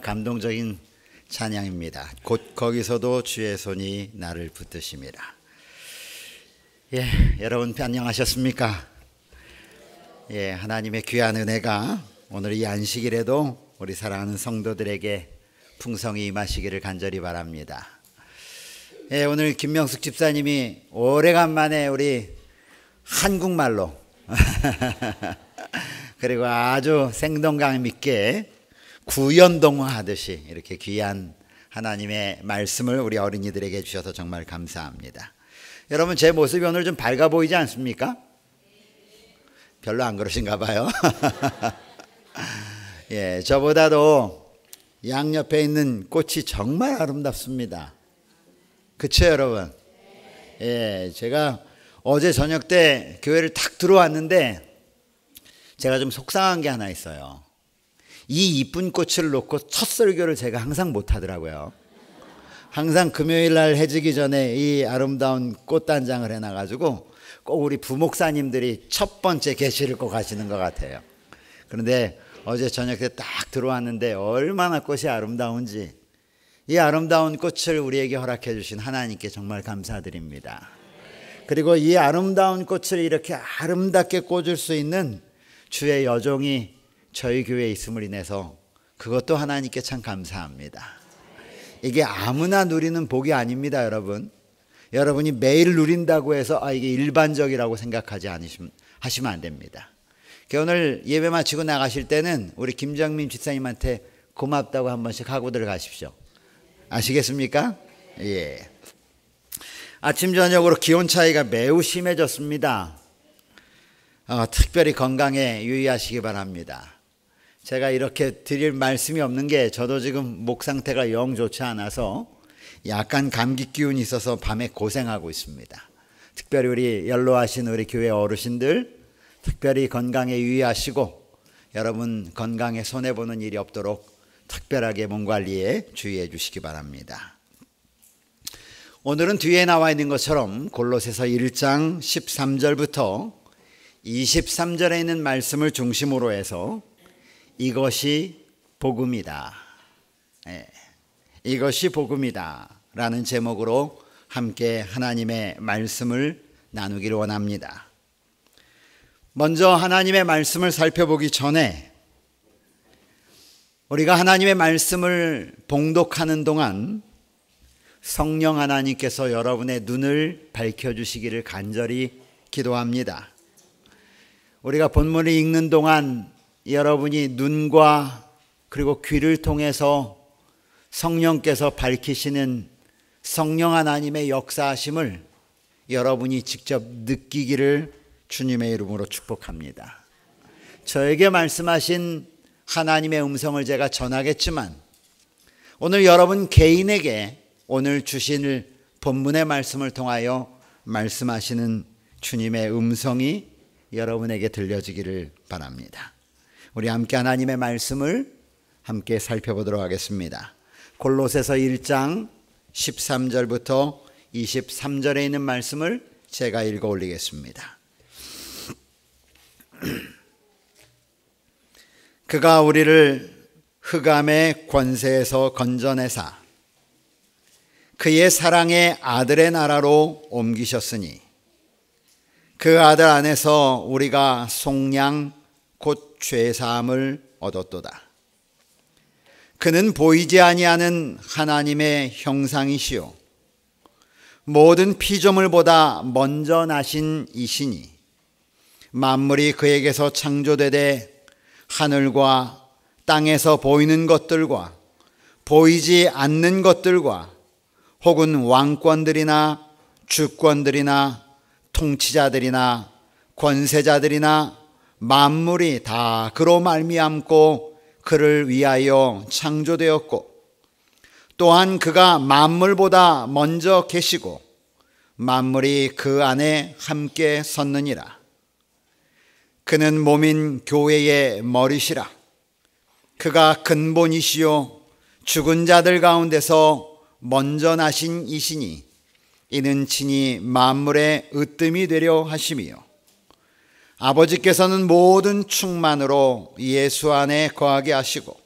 감동적인 찬양입니다. 곧 거기서도 주의 손이 나를 붙드심이라. 여러분 안녕하셨습니까? 하나님의 귀한 은혜가 오늘 이 안식일에도 우리 사랑하는 성도들에게 풍성히 임하시기를 간절히 바랍니다. 오늘 김명숙 집사님이 오래간만에 우리 한국말로 그리고 아주 생동감 있게 구연동화 하듯이 이렇게 귀한 하나님의 말씀을 우리 어린이들에게 주셔서 정말 감사합니다. 여러분, 제 모습이 오늘 좀 밝아 보이지 않습니까? 별로 안 그러신가 봐요. 저보다도 양옆에 있는 꽃이 정말 아름답습니다. 그쵸, 여러분? 제가 어제 저녁 때 교회를 딱 들어왔는데 제가 좀 속상한 게 하나 있어요. 이 이쁜 꽃을 놓고 첫 설교를 제가 항상 못 하더라고요. 항상 금요일 날 해지기 전에 이 아름다운 꽃단장을 해놔가지고 꼭 우리 부목사님들이 첫 번째 계시를 꼭 하시는 것 같아요. 그런데 어제 저녁 때 딱 들어왔는데 얼마나 꽃이 아름다운지, 이 아름다운 꽃을 우리에게 허락해 주신 하나님께 정말 감사드립니다. 그리고 이 아름다운 꽃을 이렇게 아름답게 꽂을 수 있는 주의 여종이 저희 교회에 있음을 인해서 그것도 하나님께 참 감사합니다. 이게 아무나 누리는 복이 아닙니다, 여러분. 여러분이 매일 누린다고 해서 이게 일반적이라고 생각하지 하시면 안 됩니다. 오늘 예배 마치고 나가실 때는 우리 김정민 집사님한테 고맙다고 한 번씩 하고 들어가십시오. 아시겠습니까? 아침 저녁으로 기온 차이가 매우 심해졌습니다. 특별히 건강에 유의하시기 바랍니다. 제가 이렇게 드릴 말씀이 없는 게 저도 지금 목 상태가 영 좋지 않아서 약간 감기 기운이 있어서 밤에 고생하고 있습니다. 특별히 우리 연로하신 우리 교회 어르신들 특별히 건강에 유의하시고 여러분 건강에 손해보는 일이 없도록 특별하게 몸 관리에 주의해 주시기 바랍니다. 오늘은 뒤에 나와 있는 것처럼 골로새서 1장 13절부터 23절에 있는 말씀을 중심으로 해서 이것이 복음이다. 이것이 복음이다 라는 제목으로 함께 하나님의 말씀을 나누기를 원합니다. 먼저 하나님의 말씀을 살펴보기 전에 우리가 하나님의 말씀을 봉독하는 동안 성령 하나님께서 여러분의 눈을 밝혀주시기를 간절히 기도합니다. 우리가 본문을 읽는 동안 여러분이 눈과 그리고 귀를 통해서 성령께서 밝히시는 성령 하나님의 역사하심을 여러분이 직접 느끼기를 주님의 이름으로 축복합니다. 저에게 말씀하신 하나님의 음성을 제가 전하겠지만 오늘 여러분 개인에게 오늘 주신 본문의 말씀을 통하여 말씀하시는 주님의 음성이 여러분에게 들려지기를 바랍니다. 우리 함께 하나님의 말씀을 함께 살펴보도록 하겠습니다. 골로새서 1장 13절부터 23절에 있는 말씀을 제가 읽어 올리겠습니다. 그가 우리를 흑암의 권세에서 건져내사 그의 사랑의 아들의 나라로 옮기셨으니 그 아들 안에서 우리가 속량 곧 죄사함을 얻었도다. 그는 보이지 아니하는 하나님의 형상이시요 모든 피조물보다 먼저 나신 이시니 만물이 그에게서 창조되되 하늘과 땅에서 보이는 것들과 보이지 않는 것들과 혹은 왕권들이나 주권들이나 통치자들이나 권세자들이나 만물이 다 그로 말미암고 그를 위하여 창조되었고 또한 그가 만물보다 먼저 계시고 만물이 그 안에 함께 섰느니라. 그는 몸인 교회의 머리시라. 그가 근본이시요 죽은 자들 가운데서 먼저 나신 이시니 이는 친히 만물의 으뜸이 되려 하심이요 아버지께서는 모든 충만으로 예수 안에 거하게 하시고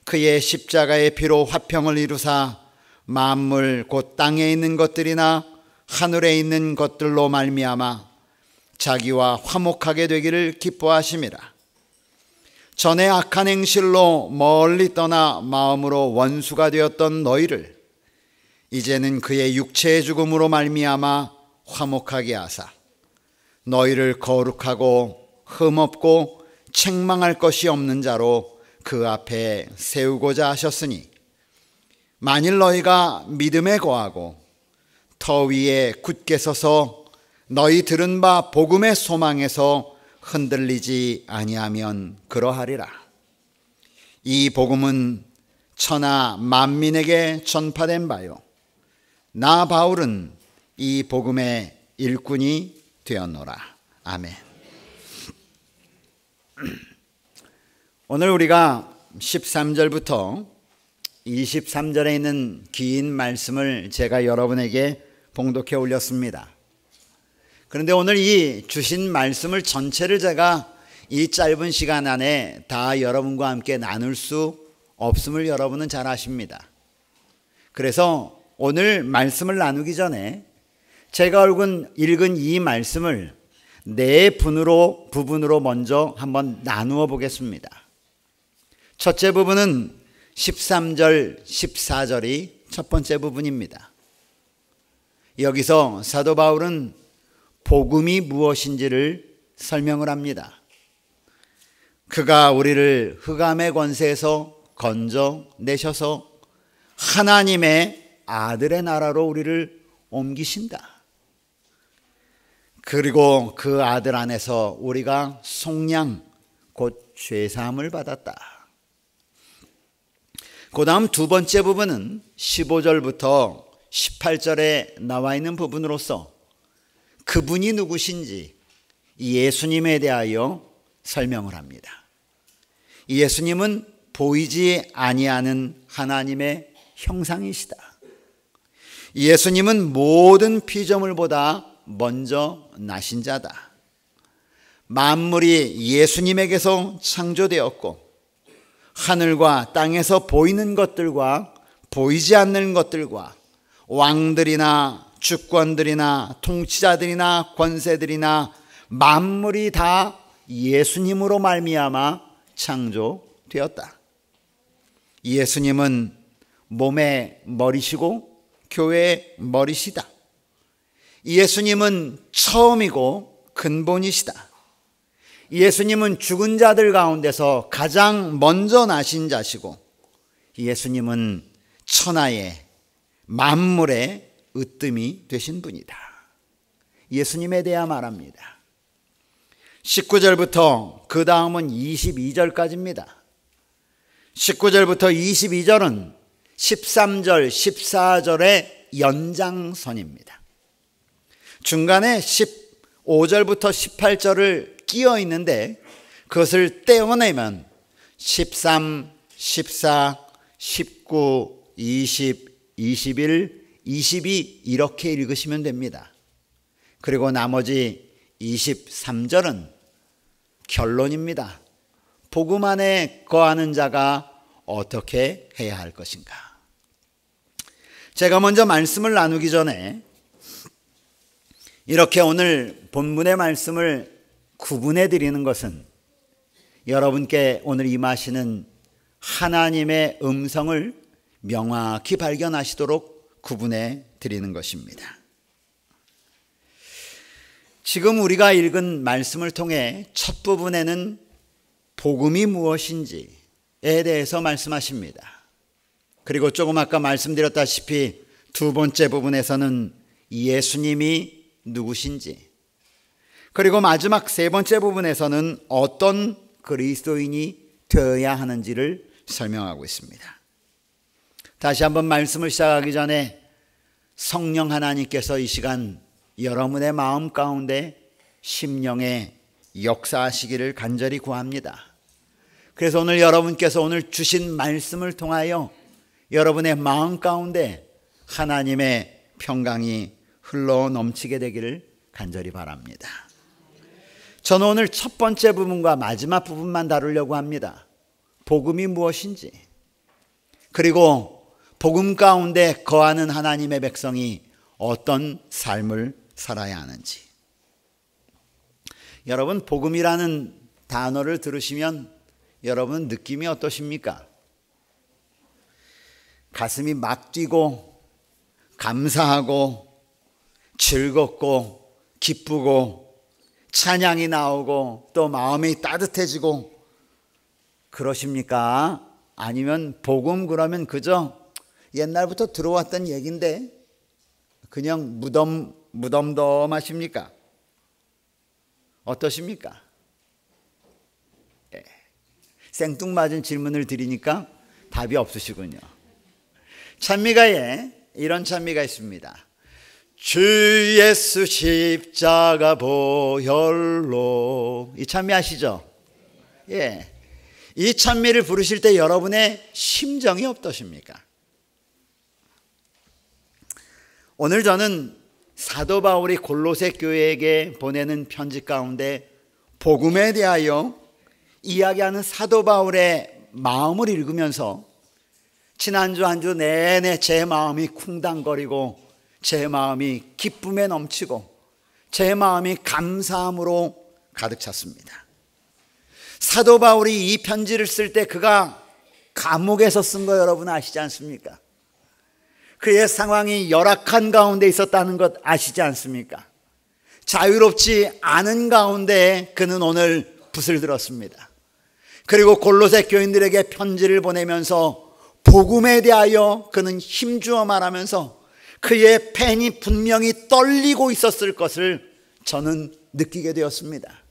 그의 십자가의 피로 화평을 이루사 만물 곧 땅에 있는 것들이나 하늘에 있는 것들로 말미암아 자기와 화목하게 되기를 기뻐하심이라. 전에 악한 행실로 멀리 떠나 마음으로 원수가 되었던 너희를 이제는 그의 육체의 죽음으로 말미암아 화목하게 하사 너희를 거룩하고 흠없고 책망할 것이 없는 자로 그 앞에 세우고자 하셨으니, 만일 너희가 믿음에 거하고 터 위에 굳게 서서 너희 들은 바 복음의 소망에서 흔들리지 아니하면 그러하리라. 이 복음은 천하 만민에게 전파된 바요, 나 바울은 이 복음의 일꾼이 되었노라. 아멘. 오늘 우리가 13절부터 23절에 있는 긴 말씀을 제가 여러분에게 봉독해 올렸습니다. 그런데 오늘 이 주신 말씀을 전체를 제가 이 짧은 시간 안에 다 여러분과 함께 나눌 수 없음을 여러분은 잘 아십니다. 그래서 오늘 말씀을 나누기 전에 제가 읽은 이 말씀을 네 부분으로 먼저 한번 나누어 보겠습니다. 첫째 부분은 13절, 14절이 첫 번째 부분입니다. 여기서 사도 바울은 복음이 무엇인지를 설명을 합니다. 그가 우리를 흑암의 권세에서 건져내셔서 하나님의 아들의 나라로 우리를 옮기신다. 그리고 그 아들 안에서 우리가 속량, 곧 죄사함을 받았다. 그 다음 두 번째 부분은 15절부터 18절에 나와 있는 부분으로서 그분이 누구신지 예수님에 대하여 설명을 합니다. 예수님은 보이지 아니하는 하나님의 형상이시다. 예수님은 모든 피조물보다 먼저 나신 자다. 만물이 예수님에게서 창조되었고 하늘과 땅에서 보이는 것들과 보이지 않는 것들과 왕들이나 주권들이나 통치자들이나 권세들이나 만물이 다 예수님으로 말미암아 창조되었다. 예수님은 몸의 머리시고 교회의 머리시다. 예수님은 처음이고 근본이시다. 예수님은 죽은 자들 가운데서 가장 먼저 나신 자시고 예수님은 천하의 만물의 으뜸이 되신 분이다. 예수님에 대해 말합니다. 19절부터 그 다음은 22절까지입니다. 19절부터 22절은 13절, 14절의 연장선입니다. 중간에 15절부터 18절을 끼어 있는데 그것을 떼어내면 13, 14, 19, 20, 21, 22 이렇게 읽으시면 됩니다. 그리고 나머지 23절은 결론입니다. 복음 안에 거하는 자가 어떻게 해야 할 것인가. 제가 먼저 말씀을 나누기 전에 이렇게 오늘 본문의 말씀을 구분해 드리는 것은 여러분께 오늘 임하시는 하나님의 음성을 명확히 발견하시도록 구분해 드리는 것입니다. 지금 우리가 읽은 말씀을 통해 첫 부분에는 복음이 무엇인지에 대해서 말씀하십니다. 그리고 조금 아까 말씀드렸다시피 두 번째 부분에서는 예수님이 누구신지, 그리고 마지막 세 번째 부분에서는 어떤 그리스도인이 되어야 하는지를 설명하고 있습니다. 다시 한번 말씀을 시작하기 전에 성령 하나님께서 이 시간 여러분의 마음 가운데 심령에 역사하시기를 간절히 구합니다. 그래서 오늘 여러분께서 오늘 주신 말씀을 통하여 여러분의 마음 가운데 하나님의 평강이 흘러 넘치게 되기를 간절히 바랍니다. 저는 오늘 첫 번째 부분과 마지막 부분만 다루려고 합니다. 복음이 무엇인지, 그리고 복음 가운데 거하는 하나님의 백성이 어떤 삶을 살아야 하는지. 여러분, 복음이라는 단어를 들으시면 여러분 느낌이 어떠십니까? 가슴이 막 뛰고 감사하고 즐겁고 기쁘고 찬양이 나오고 또 마음이 따뜻해지고 그러십니까? 아니면 복음 그러면 그저 옛날부터 들어왔던 얘기인데 그냥 무덤덤하십니까? 어떠십니까? 생뚱맞은 질문을 드리니까 답이 없으시군요. 찬미가에 이런 찬미가 있습니다. 주 예수 십자가 보혈로. 이 찬미 아시죠? 예. 이 찬미를 부르실 때 여러분의 심정이 어떠십니까? 오늘 저는 사도 바울이 골로새 교회에게 보내는 편지 가운데 복음에 대하여 이야기하는 사도 바울의 마음을 읽으면서 지난주 한 주 내내 제 마음이 쿵당거리고 제 마음이 기쁨에 넘치고 제 마음이 감사함으로 가득 찼습니다. 사도 바울이 이 편지를 쓸 때 그가 감옥에서 쓴 거 여러분 아시지 않습니까? 그의 상황이 열악한 가운데 있었다는 것 아시지 않습니까? 자유롭지 않은 가운데 그는 오늘 붓을 들었습니다. 그리고 골로새 교인들에게 편지를 보내면서 복음에 대하여 그는 힘주어 말하면서 그의 펜이 분명히 떨리고 있었을 것을 저는 느끼게 되었습니다.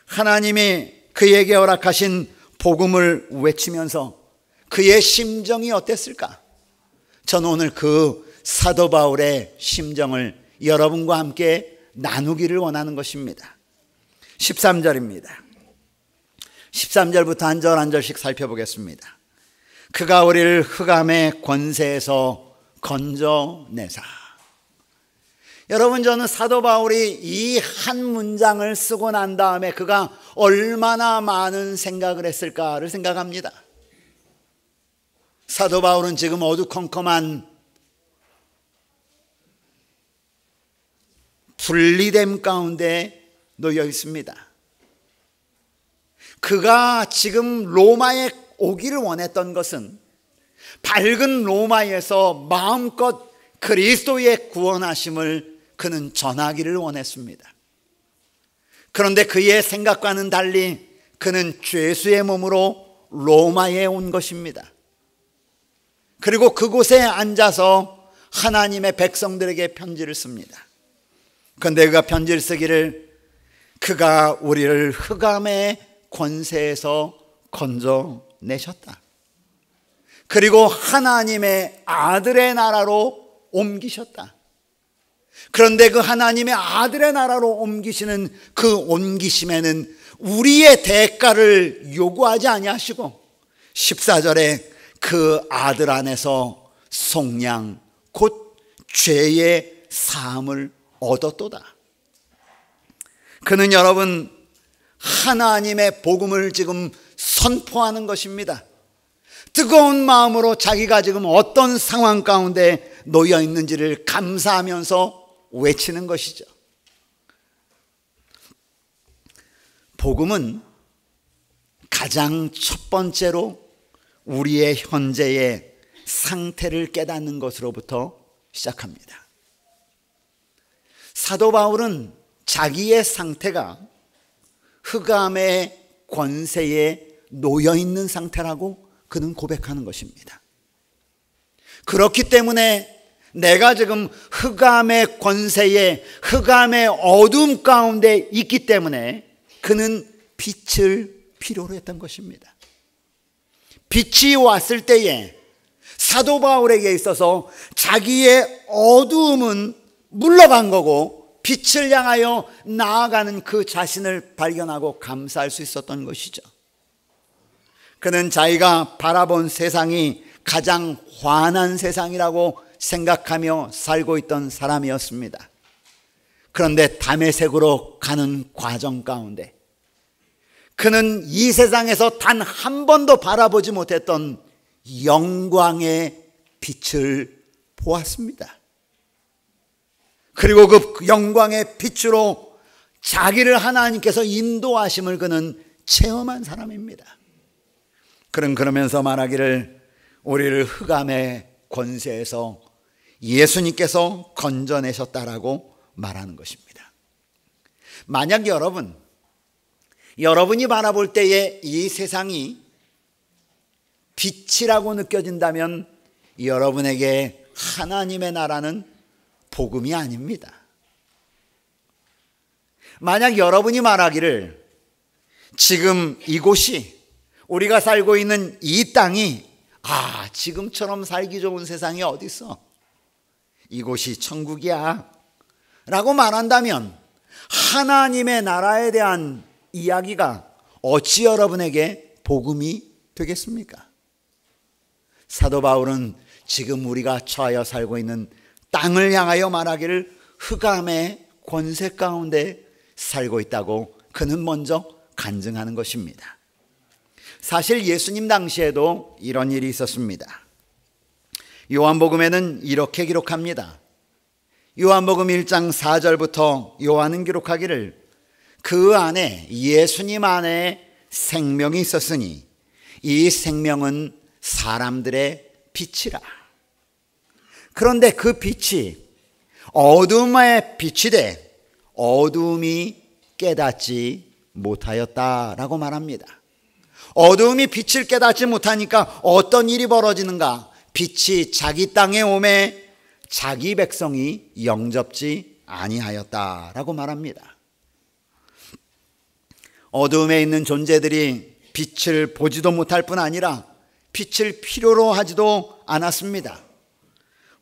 하나님이 그에게 허락하신 복음을 외치면서 그의 심정이 어땠을까? 저는 오늘 그 사도 바울의 심정을 여러분과 함께 나누기를 원하는 것입니다. 13절입니다. 13절부터 한 절 한 절씩 살펴보겠습니다. 그가 우리를 흑암의 권세에서 건져내사. 여러분, 저는 사도 바울이 이 한 문장을 쓰고 난 다음에 그가 얼마나 많은 생각을 했을까를 생각합니다. 사도 바울은 지금 어두컴컴한 분리됨 가운데 놓여 있습니다. 그가 지금 로마에 오기를 원했던 것은 밝은 로마에서 마음껏 그리스도의 구원하심을 그는 전하기를 원했습니다. 그런데 그의 생각과는 달리 그는 죄수의 몸으로 로마에 온 것입니다. 그리고 그곳에 앉아서 하나님의 백성들에게 편지를 씁니다. 그런데 그가 편지를 쓰기를 그가 우리를 흑암의 권세에서 건져내셨다. 그리고 하나님의 아들의 나라로 옮기셨다. 그런데 그 하나님의 아들의 나라로 옮기시는 그 옮기심에는 우리의 대가를 요구하지 아니하시고 14절에 그 아들 안에서 속량 곧 죄의 사함을 얻었도다. 그는 여러분 하나님의 복음을 지금 선포하는 것입니다. 뜨거운 마음으로 자기가 지금 어떤 상황 가운데 놓여 있는지를 감사하면서 외치는 것이죠. 복음은 가장 첫 번째로 우리의 현재의 상태를 깨닫는 것으로부터 시작합니다. 사도 바울은 자기의 상태가 흑암의 권세에 놓여 있는 상태라고 그는 고백하는 것입니다. 그렇기 때문에 내가 지금 흑암의 권세에 흑암의 어둠 가운데 있기 때문에 그는 빛을 필요로 했던 것입니다. 빛이 왔을 때에 사도 바울에게 있어서 자기의 어두움은 물러간 거고 빛을 향하여 나아가는 그 자신을 발견하고 감사할 수 있었던 것이죠. 그는 자기가 바라본 세상이 가장 환한 세상이라고 생각하며 살고 있던 사람이었습니다. 그런데 다메섹으로 가는 과정 가운데 그는 이 세상에서 단 한 번도 바라보지 못했던 영광의 빛을 보았습니다. 그리고 그 영광의 빛으로 자기를 하나님께서 인도하심을 그는 체험한 사람입니다. 그러면서 말하기를 우리를 흑암의 권세에서 예수님께서 건져내셨다라고 말하는 것입니다. 만약 여러분이 바라볼 때에 이 세상이 빛이라고 느껴진다면 여러분에게 하나님의 나라는 복음이 아닙니다. 만약 여러분이 말하기를 지금 이곳이 우리가 살고 있는 이 땅이 지금처럼 살기 좋은 세상이 어디 있어? 이곳이 천국이야 라고 말한다면 하나님의 나라에 대한 이야기가 어찌 여러분에게 복음이 되겠습니까? 사도 바울은 지금 우리가 처하여 살고 있는 땅을 향하여 말하기를 흑암의 권세 가운데 살고 있다고 그는 먼저 간증하는 것입니다. 사실 예수님 당시에도 이런 일이 있었습니다. 요한복음에는 이렇게 기록합니다. 요한복음 1장 4절부터 요한은 기록하기를 그 안에 예수님 안에 생명이 있었으니 이 생명은 사람들의 빛이라. 그런데 그 빛이 어둠의 빛이 돼 어둠이 깨닫지 못하였다라고 말합니다. 어둠이 빛을 깨닫지 못하니까 어떤 일이 벌어지는가? 빛이 자기 땅에 오매 자기 백성이 영접지 아니하였다라고 말합니다. 어둠에 있는 존재들이 빛을 보지도 못할 뿐 아니라 빛을 필요로 하지도 않았습니다.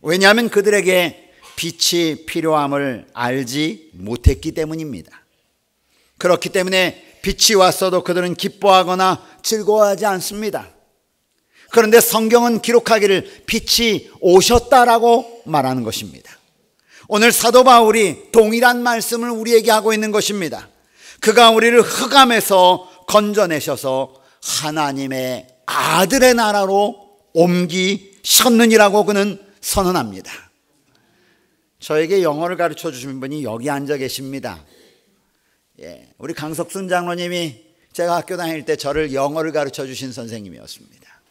왜냐하면 그들에게 빛이 필요함을 알지 못했기 때문입니다. 그렇기 때문에 빛이 왔어도 그들은 기뻐하거나 즐거워하지 않습니다. 그런데 성경은 기록하기를 빛이 오셨다라고 말하는 것입니다. 오늘 사도 바울이 동일한 말씀을 우리에게 하고 있는 것입니다. 그가 우리를 흑암에서 건져내셔서 하나님의 아들의 나라로 옮기셨느니라고 그는 선언합니다. 저에게 영어를 가르쳐 주신 분이 여기 앉아 계십니다. 우리 강석순 장로님이 제가 학교 다닐 때 저를 영어를 가르쳐 주신 선생님이었습니다.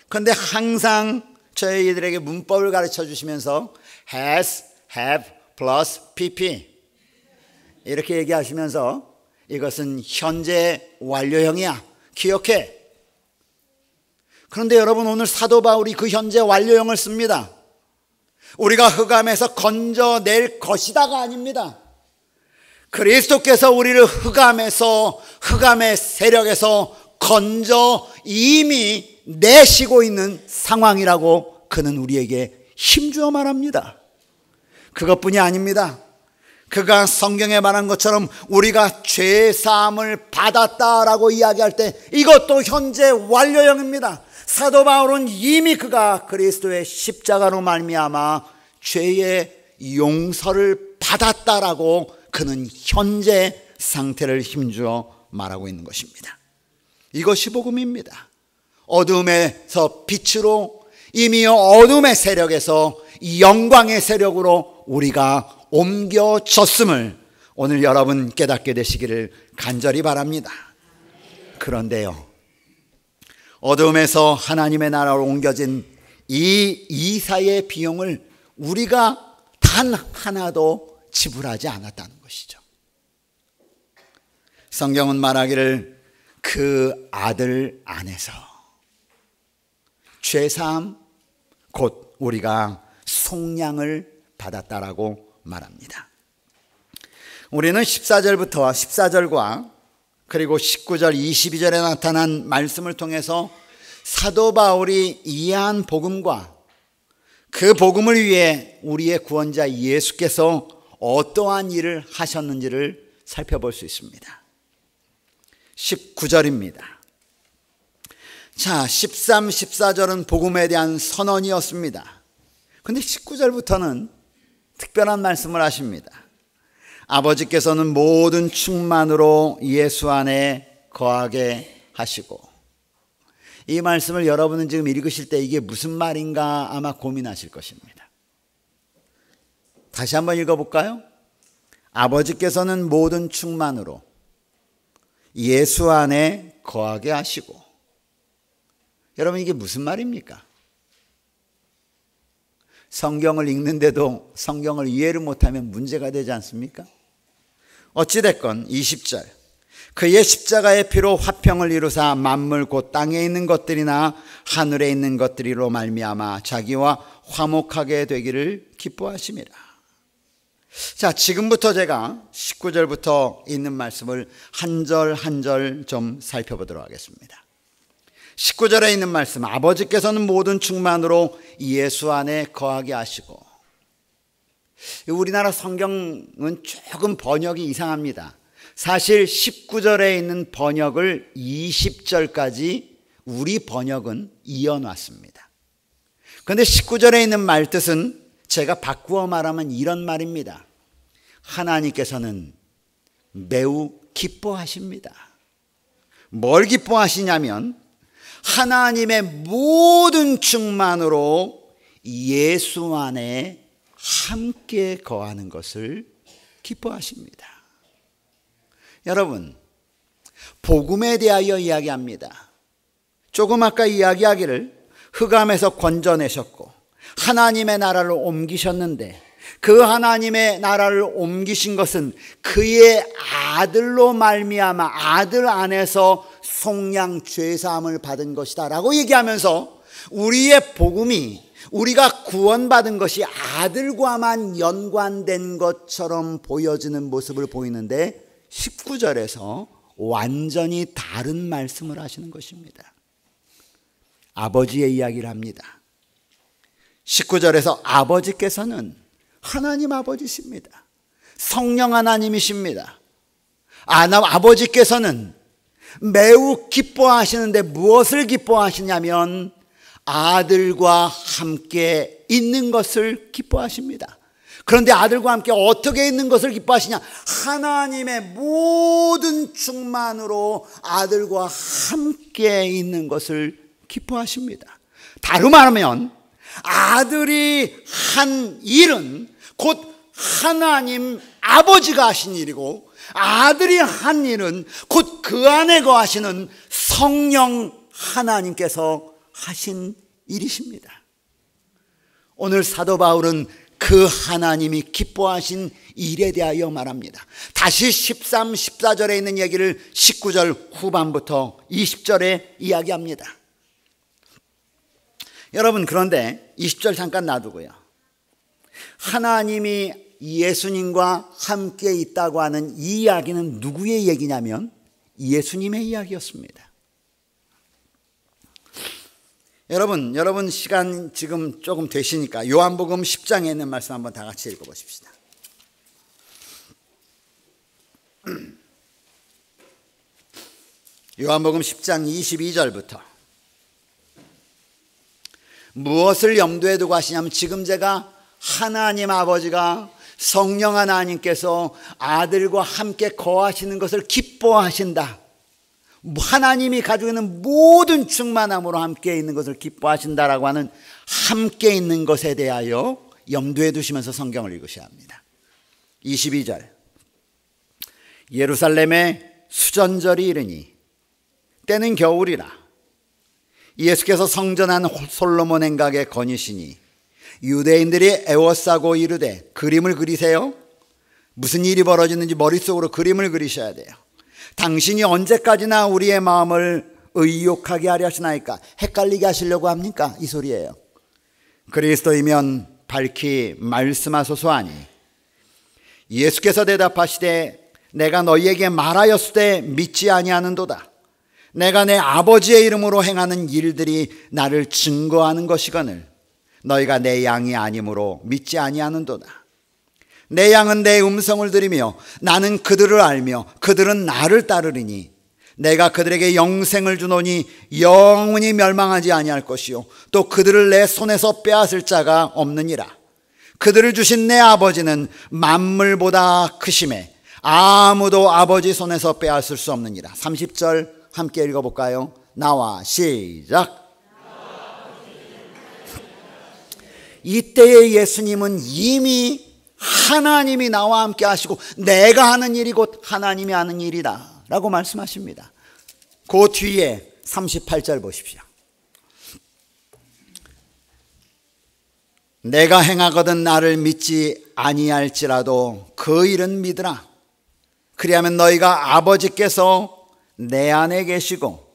그런데 항상 저희들에게 문법을 가르쳐 주시면서 has, have, plus, pp 이렇게 얘기하시면서 이것은 현재 완료형이야. 기억해. 그런데 여러분 오늘 사도 바울이 그 현재 완료형을 씁니다. 우리가 흑암에서 건져낼 것이다가 아닙니다. 그리스도께서 우리를 흑암의 세력에서 건져 이미 내시고 있는 상황이라고 그는 우리에게 힘주어 말합니다. 그것뿐이 아닙니다. 그가 성경에 말한 것처럼 우리가 죄사함을 받았다라고 이야기할 때 이것도 현재 완료형입니다. 사도 바울은 이미 그가 그리스도의 십자가로 말미암아 죄의 용서를 받았다라고 그는 현재 상태를 힘주어 말하고 있는 것입니다. 이것이 복음입니다. 어둠에서 빛으로 이미 어둠의 세력에서 영광의 세력으로 우리가 옮겨졌음을 오늘 여러분 깨닫게 되시기를 간절히 바랍니다. 그런데요, 어둠에서 하나님의 나라로 옮겨진 이 이사의 비용을 우리가 단 하나도 지불하지 않았다는 것이죠. 성경은 말하기를 그 아들 안에서 죄사함 곧 우리가 속량을 받았다라고 말합니다. 우리는 14절과 그리고 19절 22절에 나타난 말씀을 통해서 사도 바울이 이해한 복음과 그 복음을 위해 우리의 구원자 예수께서 어떠한 일을 하셨는지를 살펴볼 수 있습니다. 19절입니다. 자, 13, 14절은 복음에 대한 선언이었습니다. 그런데 19절부터는 특별한 말씀을 하십니다. 아버지께서는 모든 충만으로 예수 안에 거하게 하시고 이 말씀을 여러분은 지금 읽으실 때 이게 무슨 말인가 아마 고민하실 것입니다. 다시 한번 읽어볼까요? 아버지께서는 모든 충만으로 예수 안에 거하게 하시고. 여러분, 이게 무슨 말입니까? 성경을 읽는데도 성경을 이해를 못하면 문제가 되지 않습니까? 어찌됐건 20절, 그의 십자가의 피로 화평을 이루사 만물 곧 땅에 있는 것들이나 하늘에 있는 것들이로 말미암아 자기와 화목하게 되기를 기뻐하심이라. 자, 지금부터 제가 19절부터 있는 말씀을 한 절 한 절 좀 살펴보도록 하겠습니다. 19절에 있는 말씀, 아버지께서는 모든 충만으로 예수 안에 거하게 하시고. 우리나라 성경은 조금 번역이 이상합니다. 사실 19절에 있는 번역을 20절까지 우리 번역은 이어놨습니다. 그런데 19절에 있는 말뜻은 제가 바꾸어 말하면 이런 말입니다. 하나님께서는 매우 기뻐하십니다. 뭘 기뻐하시냐면 하나님의 모든 충만으로 예수 안에 함께 거하는 것을 기뻐하십니다. 여러분, 복음에 대하여 이야기합니다. 조금 아까 이야기하기를 흑암에서 건져내셨고 하나님의 나라를 옮기셨는데 그 하나님의 나라를 옮기신 것은 그의 아들로 말미암아 아들 안에서 속량 죄사함을 받은 것이다 라고 얘기하면서 우리의 복음이, 우리가 구원받은 것이 아들과만 연관된 것처럼 보여지는 모습을 보이는데 19절에서 완전히 다른 말씀을 하시는 것입니다. 아버지의 이야기를 합니다. 19절에서 아버지께서는 하나님 아버지십니다. 성령 하나님이십니다. 아버지께서는 매우 기뻐하시는데 무엇을 기뻐하시냐면 아들과 함께 있는 것을 기뻐하십니다. 그런데 아들과 함께 어떻게 있는 것을 기뻐하시냐? 하나님의 모든 충만으로 아들과 함께 있는 것을 기뻐하십니다. 다름 말하면 아들이 한 일은 곧 하나님 아버지가 하신 일이고 아들이 한 일은 곧 그 안에 거하시는 성령 하나님께서 하신 일이십니다. 오늘 사도 바울은 그 하나님이 기뻐하신 일에 대하여 말합니다. 다시 13, 14절에 있는 얘기를 19절 후반부터 20절에 이야기합니다. 여러분, 그런데 20절 잠깐 놔두고요. 하나님이 예수님과 함께 있다고 하는 이 이야기는 누구의 얘기냐면 예수님의 이야기였습니다. 여러분 시간 지금 조금 되시니까 요한복음 10장에 있는 말씀 한번 다 같이 읽어보십시다. 요한복음 10장 22절부터 무엇을 염두에 두고 하시냐면 지금 제가 하나님 아버지가 성령 하나님께서 아들과 함께 거하시는 것을 기뻐하신다. 하나님이 가지고 있는 모든 충만함으로 함께 있는 것을 기뻐하신다라고 하는 함께 있는 것에 대하여 염두에 두시면서 성경을 읽으셔야 합니다. 22절, 예루살렘에 수전절이 이르니 때는 겨울이라 예수께서 성전한 솔로몬 행각에 거니시니 유대인들이 애워싸고 이르되 그림을 그리세요. 무슨 일이 벌어지는지 머릿속으로 그림을 그리셔야 돼요. 당신이 언제까지나 우리의 마음을 의욕하게 하려 하시나이까? 헷갈리게 하시려고 합니까? 이 소리예요. 그리스도이면 밝히 말씀하소서 하니 예수께서 대답하시되 내가 너희에게 말하였으되 믿지 아니하는도다. 내가 내 아버지의 이름으로 행하는 일들이 나를 증거하는 것이거늘 너희가 내 양이 아니므로 믿지 아니하는도다. 내 양은 내 음성을 들으며 나는 그들을 알며 그들은 나를 따르리니 내가 그들에게 영생을 주노니 영원히 멸망하지 아니할 것이요 또 그들을 내 손에서 빼앗을 자가 없느니라. 그들을 주신 내 아버지는 만물보다 크심에 아무도 아버지 손에서 빼앗을 수 없느니라. 30절 함께 읽어볼까요? 나와. 시작. 이때의 예수님은 이미 하나님이 나와 함께 하시고 내가 하는 일이 곧 하나님이 하는 일이다 라고 말씀하십니다. 그 뒤에 38절 보십시오. 내가 행하거든 나를 믿지 아니할지라도 그 일은 믿으라. 그리하면 너희가 아버지께서 내 안에 계시고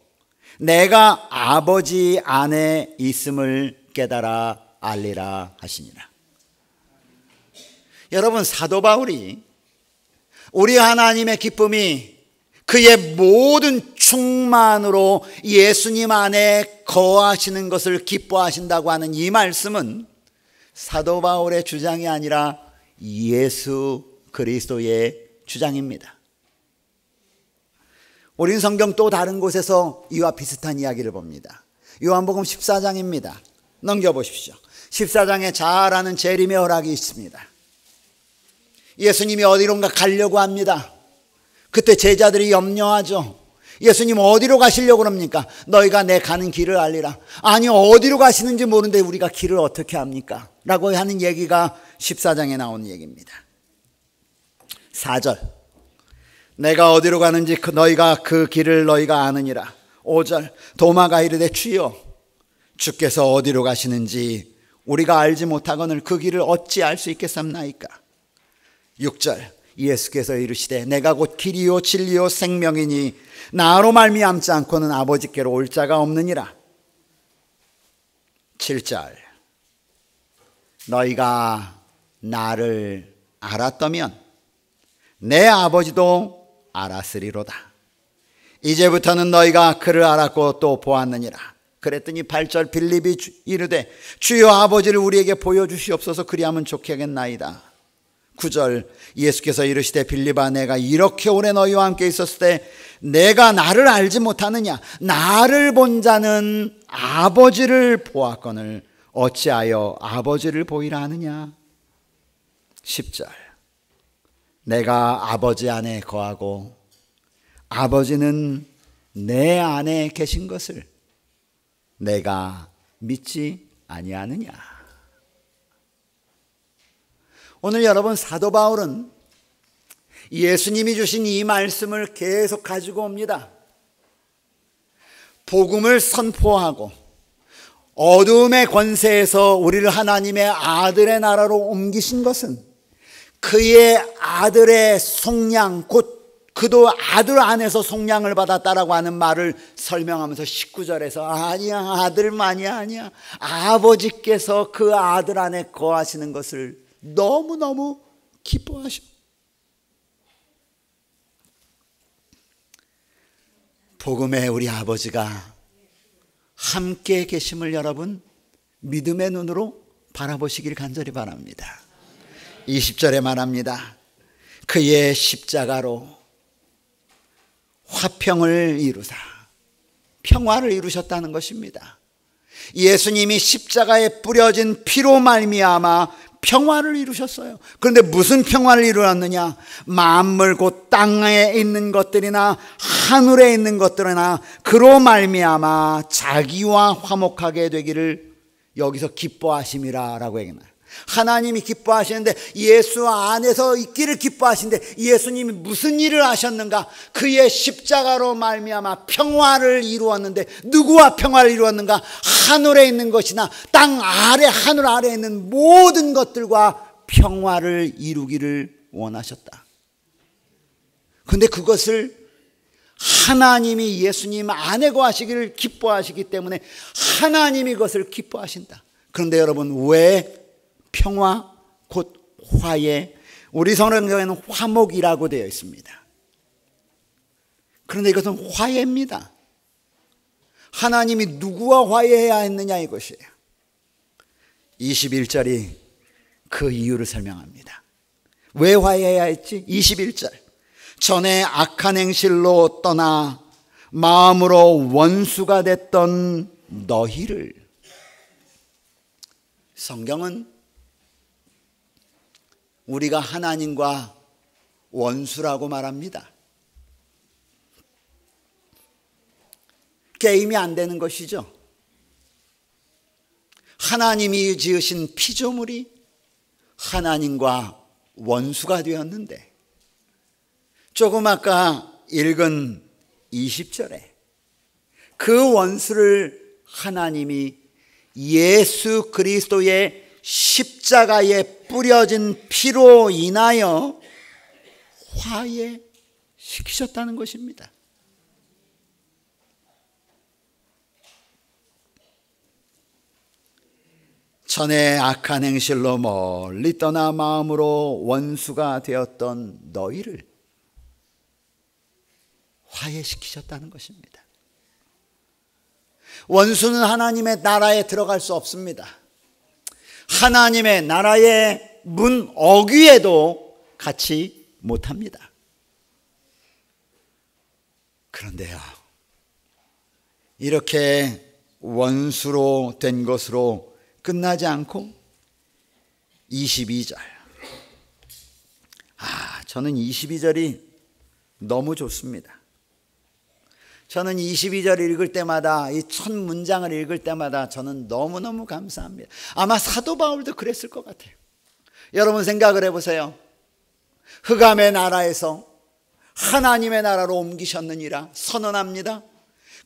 내가 아버지 안에 있음을 깨달아 알리라 하시니라. 여러분, 사도 바울이 우리 하나님의 기쁨이 그의 모든 충만으로 예수님 안에 거하시는 것을 기뻐하신다고 하는 이 말씀은 사도 바울의 주장이 아니라 예수 그리스도의 주장입니다. 우린 성경 또 다른 곳에서 이와 비슷한 이야기를 봅니다. 요한복음 14장입니다. 넘겨보십시오. 14장에 잘 아는 재림의 허락이 있습니다. 예수님이 어디론가 가려고 합니다. 그때 제자들이 염려하죠. 예수님 어디로 가시려고 그럽니까? 너희가 내 가는 길을 알리라. 아니, 어디로 가시는지 모르는데 우리가 길을 어떻게 합니까? 라고 하는 얘기가 14장에 나온 얘기입니다. 4절, 내가 어디로 가는지 너희가 그 길을 너희가 아느니라. 5절, 도마가 이르되 주여 주께서 어디로 가시는지 우리가 알지 못하거늘 그 길을 어찌 알 수 있겠습나이까? 6절, 예수께서 이르시되 내가 곧 길이요 진리요 생명이니 나로 말미암지 않고는 아버지께로 올 자가 없느니라. 7절, 너희가 나를 알았다면 내 아버지도 알았으리로다. 이제부터는 너희가 그를 알았고 또 보았느니라. 그랬더니 8절, 빌립이 이르되 주여 아버지를 우리에게 보여주시옵소서 그리하면 좋게 하겠나이다. 9절, 예수께서 이르시되 빌립아 내가 이렇게 오래 너희와 함께 있었을 때 내가 나를 알지 못하느냐? 나를 본 자는 아버지를 보았거늘 어찌하여 아버지를 보이라 하느냐? 10절, 내가 아버지 안에 거하고 아버지는 내 안에 계신 것을 내가 믿지 아니하느냐? 오늘 여러분, 사도 바울은 예수님이 주신 이 말씀을 계속 가지고 옵니다. 복음을 선포하고 어둠의 권세에서 우리를 하나님의 아들의 나라로 옮기신 것은 그의 아들의 속량, 곧 그도 아들 안에서 속량을 받았다라고 하는 말을 설명하면서 19절에서 아니야, 아들만이 아니야, 아버지께서 그 아들 안에 거하시는 것을 너무너무 기뻐하셔. 복음의 우리 아버지가 함께 계심을 여러분 믿음의 눈으로 바라보시길 간절히 바랍니다. 20절에 말합니다. 그의 십자가로 화평을 이루사 평화를 이루셨다는 것입니다. 예수님이 십자가에 뿌려진 피로 말미암아 평화를 이루셨어요. 그런데 무슨 평화를 이루었느냐? 만물 곧 땅에 있는 것들이나 하늘에 있는 것들이나 그로 말미암아 자기와 화목하게 되기를 여기서 기뻐하심이라 라고 얘기해요. 하나님이 기뻐하시는데 예수 안에서 있기를 기뻐하시는데 예수님이 무슨 일을 하셨는가? 그의 십자가로 말미암아 평화를 이루었는데 누구와 평화를 이루었는가? 하늘에 있는 것이나 땅 아래, 하늘 아래에 있는 모든 것들과 평화를 이루기를 원하셨다. 그런데 그것을 하나님이 예수님 안에 거하시기를 기뻐하시기 때문에 하나님이 그것을 기뻐하신다. 그런데 여러분, 왜 평화 곧 화해, 우리 성경에는 화목이라고 되어 있습니다. 그런데 이것은 화해입니다. 하나님이 누구와 화해해야 했느냐 이것이에요. 21절이 그 이유를 설명합니다. 왜 화해해야 했지? 21절, 전에 악한 행실로 떠나 마음으로 원수가 됐던 너희를. 성경은 우리가 하나님과 원수라고 말합니다. 게임이 안 되는 것이죠. 하나님이 지으신 피조물이 하나님과 원수가 되었는데, 조금 아까 읽은 20절에 그 원수를 하나님이 예수 그리스도의 십자가에 뿌려진 피로 인하여 화해시키셨다는 것입니다. 전에 악한 행실로 멀리 떠나 마음으로 원수가 되었던 너희를 화해시키셨다는 것입니다. 원수는 하나님의 나라에 들어갈 수 없습니다. 하나님의 나라의 문 어귀에도 같이 못합니다. 그런데요, 이렇게 원수로 된 것으로 끝나지 않고 22절, 저는 22절이 너무 좋습니다. 저는 22절 읽을 때마다, 이 첫 문장을 읽을 때마다 저는 너무너무 감사합니다. 아마 사도 바울도 그랬을 것 같아요. 여러분 생각을 해보세요. 흑암의 나라에서 하나님의 나라로 옮기셨느니라 선언합니다.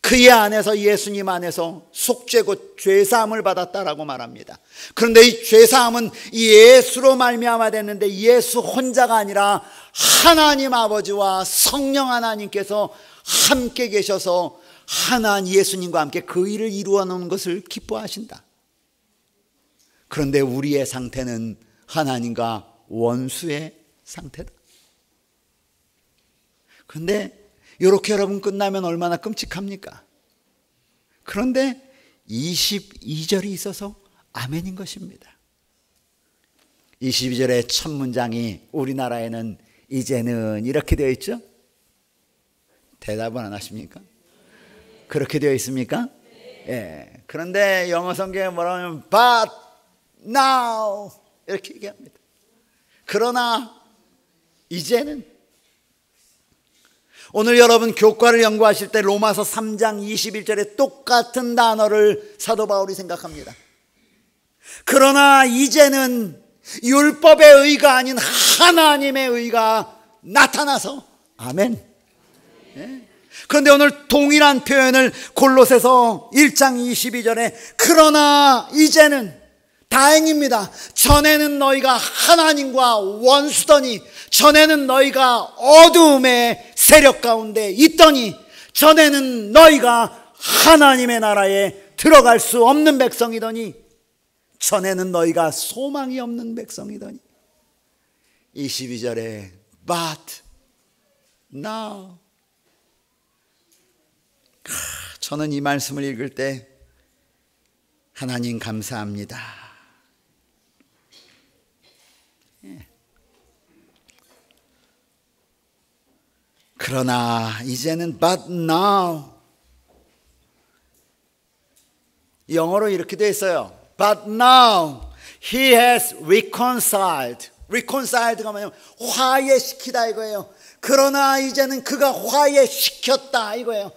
그의 안에서, 예수님 안에서 속죄 곧 죄사함을 받았다라고 말합니다. 그런데 이 죄사함은 예수로 말미암아 됐는데, 예수 혼자가 아니라 하나님 아버지와 성령 하나님께서 함께 계셔서 하나님 예수님과 함께 그 일을 이루어 놓은 것을 기뻐하신다. 그런데 우리의 상태는 하나님과 원수의 상태다. 그런데 이렇게 여러분 끝나면 얼마나 끔찍합니까? 그런데 22절이 있어서 아멘인 것입니다. 22절의 첫 문장이 우리나라에는 이제는 이렇게 되어 있죠? 대답은 안 하십니까? 그렇게 되어 있습니까? 예. 그런데 영어 성경에 뭐라 하냐면 but now 이렇게 얘기합니다. 그러나 이제는. 오늘 여러분 교과를 연구하실 때 로마서 3장 21절에 똑같은 단어를 사도 바울이 생각합니다. 그러나 이제는 율법의 의가 아닌 하나님의 의가 나타나서, 아멘. 예. 그런데 오늘 동일한 표현을 골로새서 1장 22절에 그러나 이제는, 다행입니다. 전에는 너희가 하나님과 원수더니, 전에는 너희가 어두움의 세력 가운데 있더니, 전에는 너희가 하나님의 나라에 들어갈 수 없는 백성이더니, 전에는 너희가 소망이 없는 백성이더니. 22절에 but now. 저는 이 말씀을 읽을 때 하나님 감사합니다. 그러나 이제는 but now. 영어로 이렇게 되어 있어요. But now he has reconciled. reconciled가 뭐냐면 화해시키다 이거예요. 그러나 이제는 그가 화해시켰다 이거예요.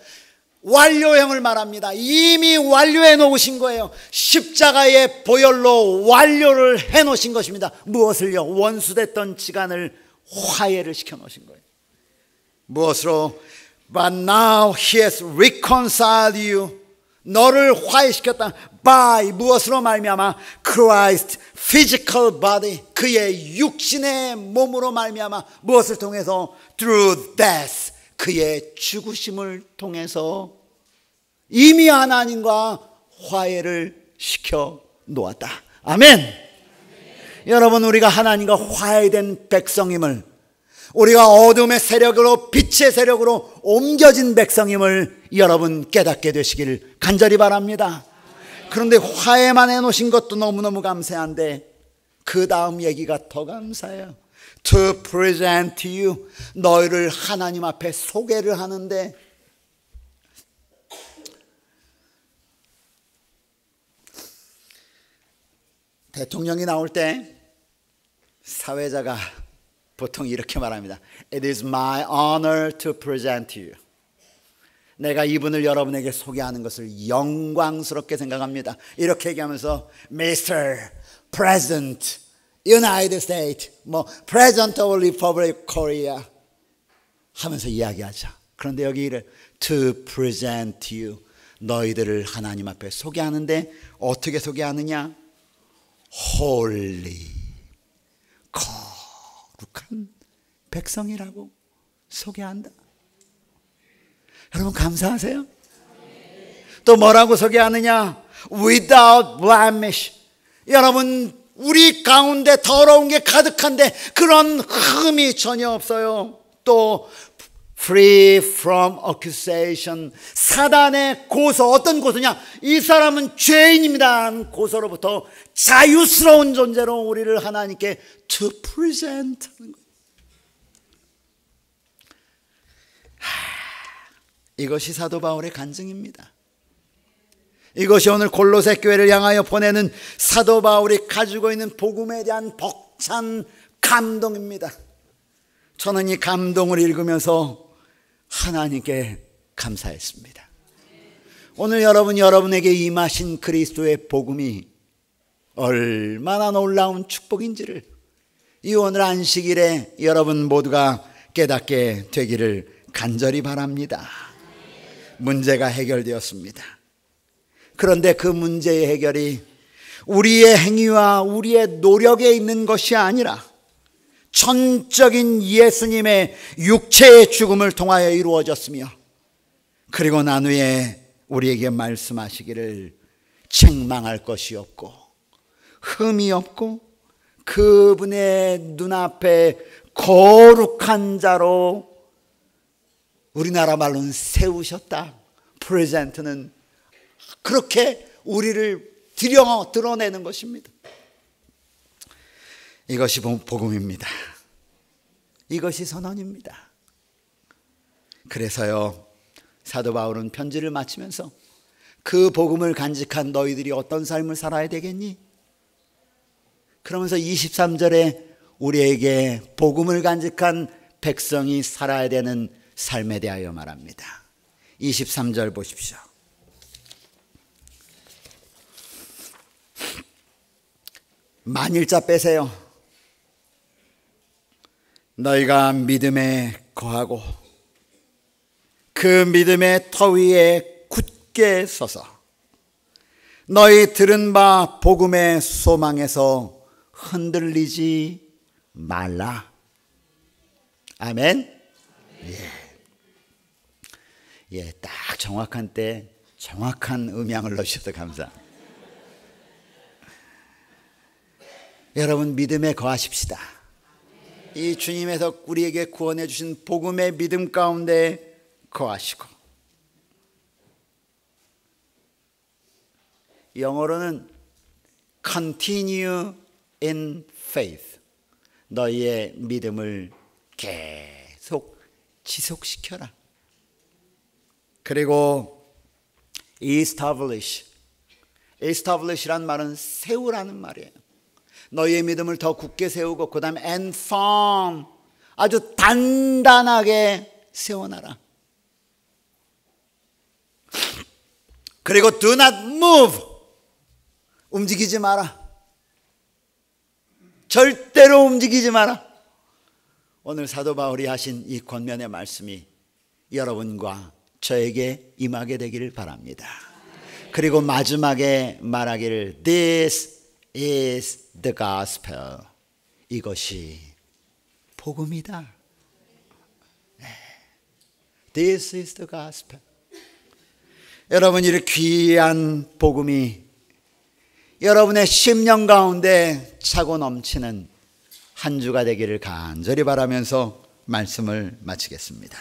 완료형을 말합니다. 이미 완료해 놓으신 거예요. 십자가의 보혈로 완료를 해 놓으신 것입니다. 무엇을요? 원수됐던 지간을 화해를 시켜 놓으신 거예요. 무엇으로? But now he has reconciled you. 너를 화해시켰다. by 무엇으로 말미암아? Christ physical body. 그의 육신의 몸으로 말미암아. 무엇을 통해서? Through death. 그의 죽으심을 통해서 이미 하나님과 화해를 시켜 놓았다. 아멘. 여러분, 우리가 하나님과 화해된 백성임을, 우리가 어둠의 세력으로 빛의 세력으로 옮겨진 백성임을 여러분 깨닫게 되시길 간절히 바랍니다. 그런데 화해만 해놓으신 것도 너무너무 감사한데 그 다음 얘기가 더 감사해요. To present you. 너희를 하나님 앞에 소개를 하는데, 대통령이 나올 때 사회자가 보통 이렇게 말합니다. It is my honor to present you. 내가 이분을 여러분에게 소개하는 것을 영광스럽게 생각합니다. 이렇게 얘기하면서 Mr. President United States, President of Republic Korea 하면서 이야기하자. 그런데 여기 이래 To present you, 너희들을 하나님 앞에 소개하는데 어떻게 소개하느냐? Holy, 거룩한 백성이라고 소개한다. 여러분 감사하세요? 또 뭐라고 소개하느냐? Without blemish. 여러분 우리 가운데 더러운 게 가득한데 그런 흠이 전혀 없어요. 또 free from accusation. 사단의 고소. 어떤 고소냐? 이 사람은 죄인입니다 하는 고소로부터 자유스러운 존재로 우리를 하나님께 to present 하는 거예요. 이것이 사도 바울의 간증입니다. 이것이 오늘 골로새 교회를 향하여 보내는 사도 바울이 가지고 있는 복음에 대한 벅찬 감동입니다. 저는 이 감동을 읽으면서 하나님께 감사했습니다. 오늘 여러분에게 임하신 그리스도의 복음이 얼마나 놀라운 축복인지를 이 오늘 안식일에 여러분 모두가 깨닫게 되기를 간절히 바랍니다. 문제가 해결되었습니다. 그런데 그 문제의 해결이 우리의 행위와 우리의 노력에 있는 것이 아니라 전적인 예수님의 육체의 죽음을 통하여 이루어졌으며, 그리고 난 후에 우리에게 말씀하시기를 책망할 것이 없고 흠이 없고 그분의 눈앞에 거룩한 자로 우리나라 말로는 세우셨다. 프레젠트는 그렇게 우리를 드러내는 것입니다. 이것이 복음입니다. 이것이 선언입니다. 그래서요, 사도 바울은 편지를 마치면서 그 복음을 간직한 너희들이 어떤 삶을 살아야 되겠니? 그러면서 23절에 우리에게 복음을 간직한 백성이 살아야 되는 삶에 대하여 말합니다. 23절 보십시오. 만일자 빼세요. 너희가 믿음에 거하고 그 믿음의 터 위에 굳게 서서 너희 들은 바 복음의 소망에서 흔들리지 말라. 아멘. 예, 딱 정확한 때 정확한 음향을 넣으셔서 감사합니다. 여러분 믿음에 거하십시다. 이 주님에서 우리에게 구원해 주신 복음의 믿음 가운데 거하시고, 영어로는 continue in faith, 너희의 믿음을 계속 지속시켜라. 그리고 establish란 말은 세우라는 말이에요. 너희의 믿음을 더 굳게 세우고 그 다음에 and firm, 아주 단단하게 세워놔라. 그리고 do not move, 움직이지 마라. 절대로 움직이지 마라. 오늘 사도 바울이 하신 이 권면의 말씀이 여러분과 저에게 임하게 되기를 바랍니다. 그리고 마지막에 말하기를 This is the gospel, 이것이 복음이다. This is the gospel. 여러분, 이 귀한 복음이 여러분의 심령 가운데 차고 넘치는 한 주가 되기를 간절히 바라면서 말씀을 마치겠습니다.